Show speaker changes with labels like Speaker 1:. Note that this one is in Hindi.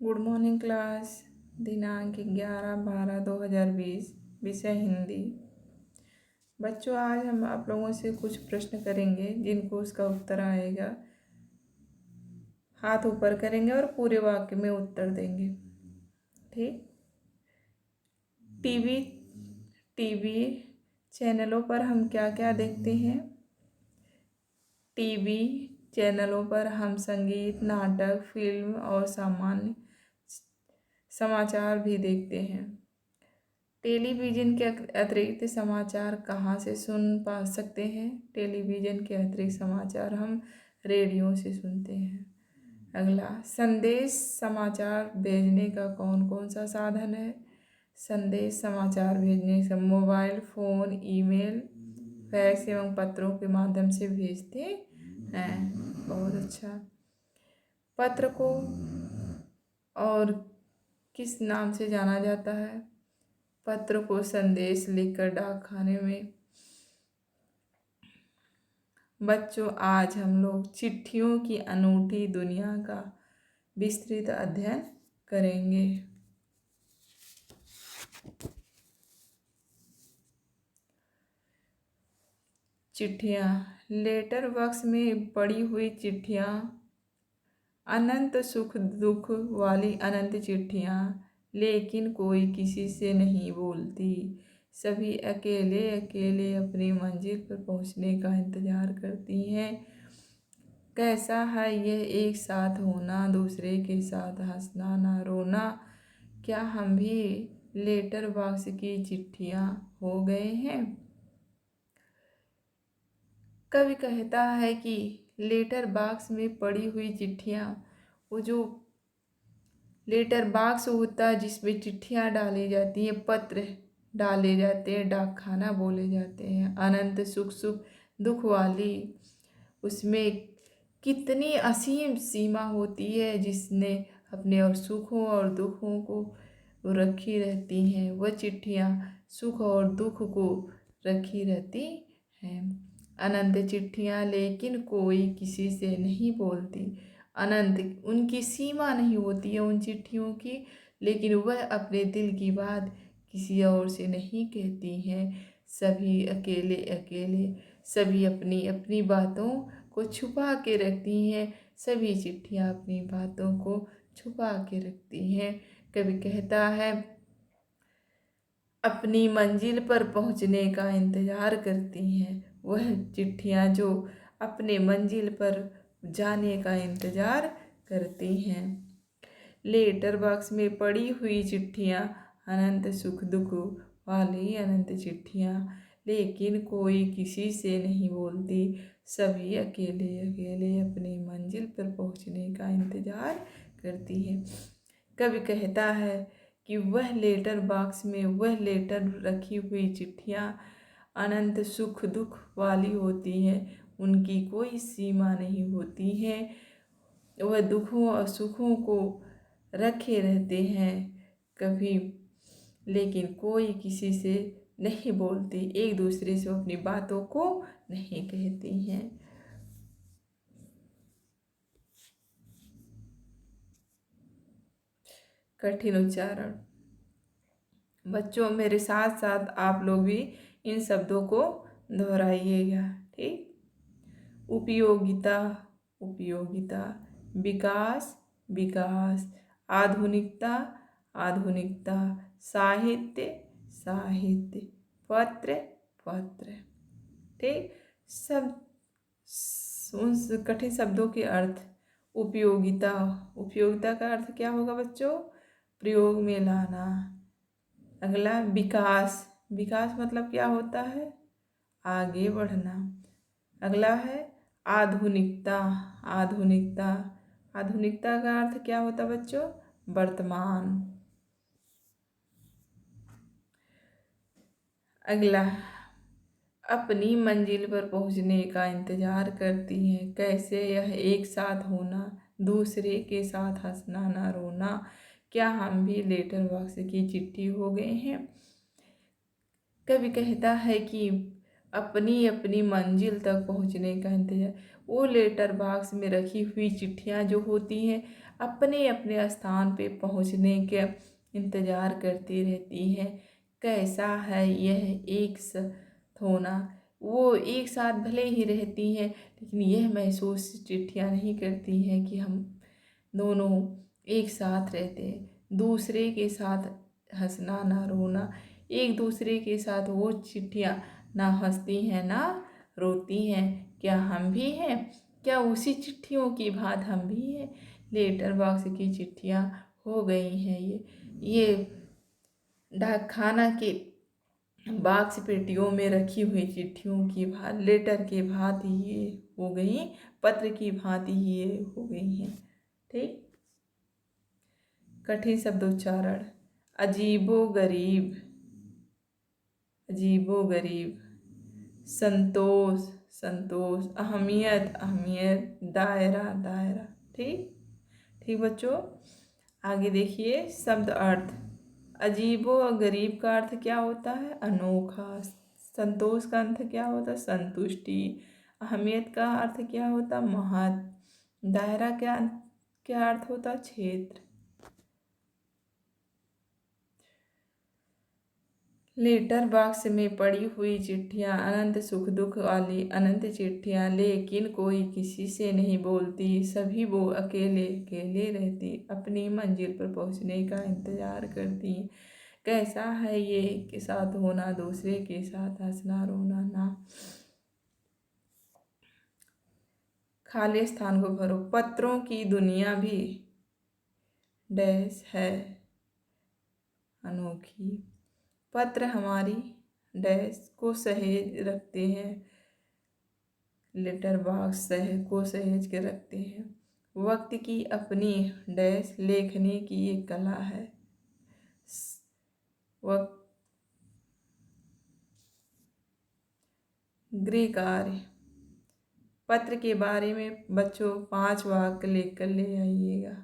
Speaker 1: Good morning class. दिनांक 11/12/2020। विषय हिंदी। बच्चों, आज हम आप लोगों से कुछ प्रश्न करेंगे जिनको उसका उत्तर आएगा। हाथ ऊपर करेंगे और पूरे वाक्य में उत्तर देंगे। ठीक। टीवी टीवी चैनलों पर हम क्या क्या देखते हैं? टीवी चैनलों पर हम संगीत, नाटक, फिल्म और सामान्य समाचार भी देखते हैं। टेलीविज़न के अतिरिक्त समाचार कहाँ से सुन पा सकते हैं? टेलीविज़न के अतिरिक्त समाचार हम रेडियो से सुनते हैं। अगला, संदेश समाचार भेजने का कौन कौन सा साधन है? संदेश समाचार भेजने से मोबाइल फ़ोन, ईमेल, फैक्स एवं पत्रों के माध्यम से भेजते हैं। बहुत अच्छा। पत्र को और किस नाम से जाना जाता है? पत्र को संदेश लिखकर डाकखाने में। बच्चों, आज हम लोग चिट्ठियों की अनूठी दुनिया का विस्तृत अध्ययन करेंगे। चिट्ठियाँ। लेटर बॉक्स में पड़ी हुई चिट्ठियाँ, अनंत सुख दुख वाली अनंत चिट्ठियाँ, लेकिन कोई किसी से नहीं बोलती। सभी अकेले अकेले अपनी मंजिल पर पहुंचने का इंतज़ार करती हैं। कैसा है यह एक साथ होना, दूसरे के साथ हंसना ना रोना। क्या हम भी लेटर बॉक्स की चिट्ठियाँ हो गए हैं? कवि कहता है कि लेटर बॉक्स में पड़ी हुई चिट्ठियाँ, वो जो लेटर बॉक्स होता है जिसमें चिट्ठियाँ डाली जाती हैं, पत्र डाले जाते हैं, डाकखाना बोले जाते हैं, अनंत सुख सुख दुख वाली, उसमें कितनी असीम सीमा होती है जिसने अपने और सुखों और दुखों को रखी रहती हैं। वह चिट्ठियाँ सुख और दुख को रखी रहती हैं। अनंत चिट्ठियाँ, लेकिन कोई किसी से नहीं बोलती। अनंत, उनकी सीमा नहीं होती है उन चिट्ठियों की, लेकिन वह अपने दिल की बात किसी और से नहीं कहती हैं। सभी अकेले अकेले, सभी अपनी अपनी बातों को छुपा के रखती हैं। सभी चिट्ठियाँ अपनी बातों को छुपा के रखती हैं। कभी कहता है, अपनी मंजिल पर पहुंचने का इंतज़ार करती हैं। वह चिट्ठियाँ जो अपने मंजिल पर जाने का इंतज़ार करती हैं। लेटर बॉक्स में पड़ी हुई चिट्ठियाँ, अनंत सुख दुख वाली अनंत चिट्ठियाँ, लेकिन कोई किसी से नहीं बोलती। सभी अकेले अकेले अपनी मंजिल पर पहुंचने का इंतज़ार करती है। कवि कहता है कि वह लेटर बॉक्स में वह लेटर रखी हुई चिट्ठियाँ अनंत सुख दुख वाली होती हैं। उनकी कोई सीमा नहीं होती है। वह दुखों और सुखों को रखे रहते हैं कभी, लेकिन कोई किसी से नहीं बोलती, एक दूसरे से अपनी बातों को नहीं कहती हैं। कठिन उच्चारण। बच्चों, मेरे साथ साथ आप लोग भी इन शब्दों को दोहराइएगा। ठीक। उपयोगिता, उपयोगिता। विकास, विकास। आधुनिकता, आधुनिकता। साहित्य, साहित्य। पत्र, पत्र। ठीक। सब उन कठिन शब्दों के अर्थ। उपयोगिता, उपयोगिता का अर्थ क्या होगा बच्चों? प्रयोग में लाना। अगला, विकास, विकास मतलब क्या होता है? आगे बढ़ना। अगला है आधुनिकता, आधुनिकता। आधुनिकता का अर्थ क्या होता बच्चों? वर्तमान। अगला, अपनी मंजिल पर पहुंचने का इंतजार करती हैं। कैसे यह एक साथ होना, दूसरे के साथ हंसना ना रोना। क्या हम भी लेटर बॉक्स की चिट्ठी हो गए हैं? कवि कहता है कि अपनी अपनी मंजिल तक पहुंचने का इंतजार, वो लेटर बॉक्स में रखी हुई चिट्ठियां जो होती हैं अपने अपने स्थान पे पहुंचने के इंतज़ार करती रहती हैं। कैसा है यह एक साथ होना। वो एक साथ भले ही रहती हैं, लेकिन यह महसूस चिट्ठियाँ नहीं करती हैं कि हम दोनों एक साथ रहते हैं। दूसरे के साथ हंसना ना रोना, एक दूसरे के साथ वो चिट्ठियाँ ना हंसती हैं ना रोती हैं। क्या हम भी हैं? क्या उसी चिट्ठियों की बात हम भी हैं? लेटर बॉक्स की चिट्ठियाँ हो गई हैं ये डाक खाना के बॉक्स पेटियों में रखी हुई चिट्ठियों की भांति, लेटर के भांति ये हो गई, पत्र की भांति ये हो गई हैं। ठीक। कठिन शब्दोच्चारण। अजीबो गरीब, अजीबो गरीब। संतोष, संतोष। अहमियत, अहमियत। दायरा, दायरा। ठीक। ठीक बच्चों, आगे देखिए शब्द अर्थ। अजीबो और गरीब का अर्थ क्या होता है? अनोखा। संतोष का अर्थ क्या होता है? संतुष्टि। अहमियत का अर्थ क्या होता है? महत्व। दायरा क्या अर्थ होता है? क्षेत्र। लेटर बॉक्स में पड़ी हुई चिट्ठियाँ अनंत सुख दुख वाली अनंत चिट्ठियाँ, लेकिन कोई किसी से नहीं बोलती। सभी वो अकेले अकेले रहती, अपनी मंजिल पर पहुँचने का इंतज़ार करती। कैसा है ये एक के साथ होना, दूसरे के साथ हंसना रोना ना। खाली स्थान को भरो। पत्रों की दुनिया भी डैश है अनोखी। पत्र हमारी डैश को सहेज रखते हैं। लेटर बॉक्स को सहेज के रखते हैं। वक्त की अपनी डैश लेखनी की एक कला है। वक्त गृह कार्य। पत्र के बारे में बच्चों 5 वाक्य लिख कर ले आइएगा।